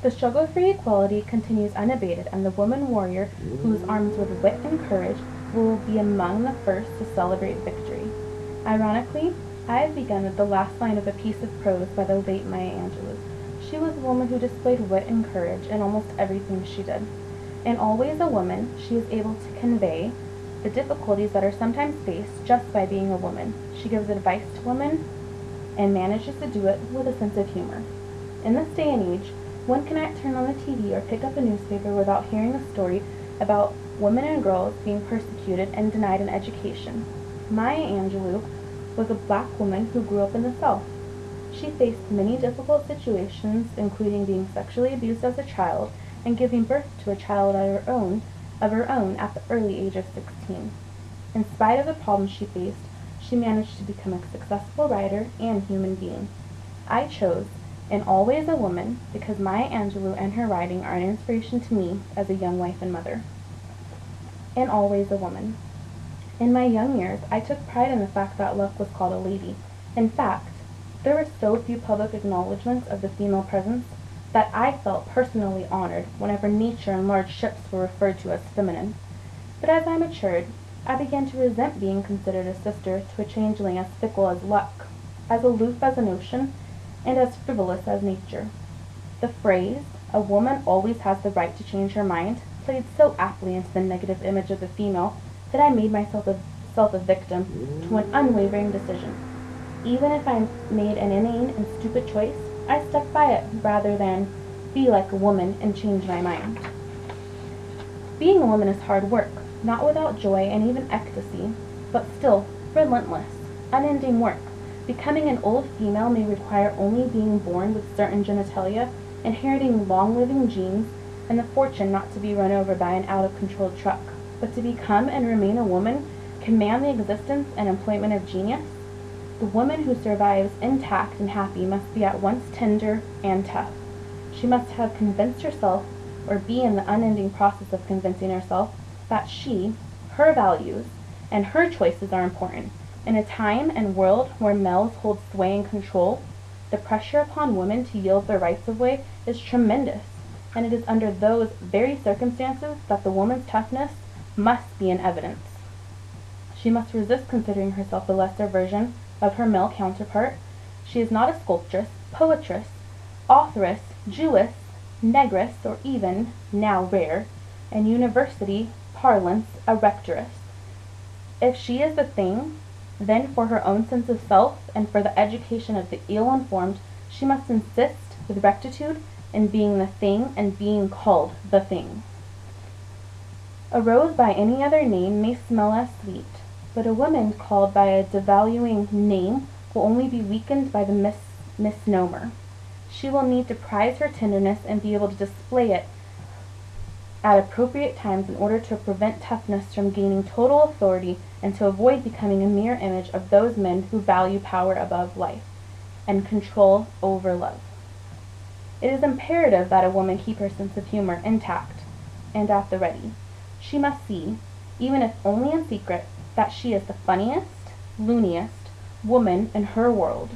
The struggle for equality continues unabated, and the woman warrior who is armed with wit and courage will be among the first to celebrate victory. Ironically, I have begun with the last line of a piece of prose by the late Maya Angelou. She was a woman who displayed wit and courage in almost everything she did. In Always a Woman, she is able to convey the difficulties that are sometimes faced just by being a woman. She gives advice to women and manages to do it with a sense of humor. In this day and age, one cannot turn on the TV or pick up a newspaper without hearing a story about women and girls being persecuted and denied an education. Maya Angelou was a black woman who grew up in the South. She faced many difficult situations, including being sexually abused as a child and giving birth to a child of her own at the early age of 16. In spite of the problems she faced, she managed to become a successful writer and human being. I chose In Always a Woman because Maya Angelou and her writing are an inspiration to me as a young wife and mother. In Always a Woman. In my young years, I took pride in the fact that Luck was called a lady. In fact, there were so few public acknowledgments of the female presence that I felt personally honored whenever nature and large ships were referred to as feminine. But as I matured, I began to resent being considered a sister to a changeling as fickle as luck, as aloof as an ocean, and as frivolous as nature. The phrase, "a woman always has the right to change her mind," played so aptly into the negative image of the female that I made myself a victim to an unwavering decision. Even if I made an inane and stupid choice, I stuck by it rather than be like a woman and change my mind. Being a woman is hard work, not without joy and even ecstasy, but still relentless, unending work. Becoming an old female may require only being born with certain genitalia, inheriting long-living genes, and the fortune not to be run over by an out-of-control truck. But to become and remain a woman, command the existence and employment of genius? The woman who survives intact and happy must be at once tender and tough. She must have convinced herself, or be in the unending process of convincing herself, that she, her values, and her choices are important. In a time and world where males hold sway and control, the pressure upon women to yield their rights of way is tremendous, and it is under those very circumstances that the woman's toughness must be in evidence. She must resist considering herself a lesser version of her male counterpart. She is not a sculptress, poetress, authoress, Jewess, negress, or even, now rare, in university parlance, a rectoress. If she is the thing, then for her own sense of self and for the education of the ill-informed, she must insist with rectitude in being the thing and being called the thing. A rose by any other name may smell as sweet, but a woman called by a devaluing name will only be weakened by the misnomer. She will need to prize her tenderness and be able to display it at appropriate times in order to prevent toughness from gaining total authority and to avoid becoming a mere image of those men who value power above life and control over love. It is imperative that a woman keep her sense of humor intact and at the ready. She must see, even if only in secret, that she is the funniest, looniest woman in her world,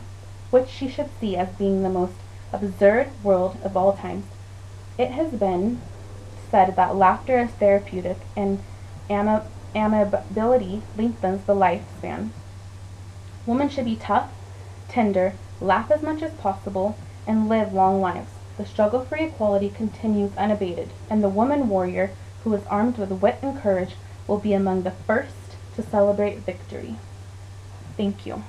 which she should see as being the most absurd world of all times. It has been said that laughter is therapeutic and amiability lengthens the lifespan. Women should be tough, tender, laugh as much as possible, and live long lives. The struggle for equality continues unabated, and the woman warrior who is armed with wit and courage will be among the first to celebrate victory. Thank you.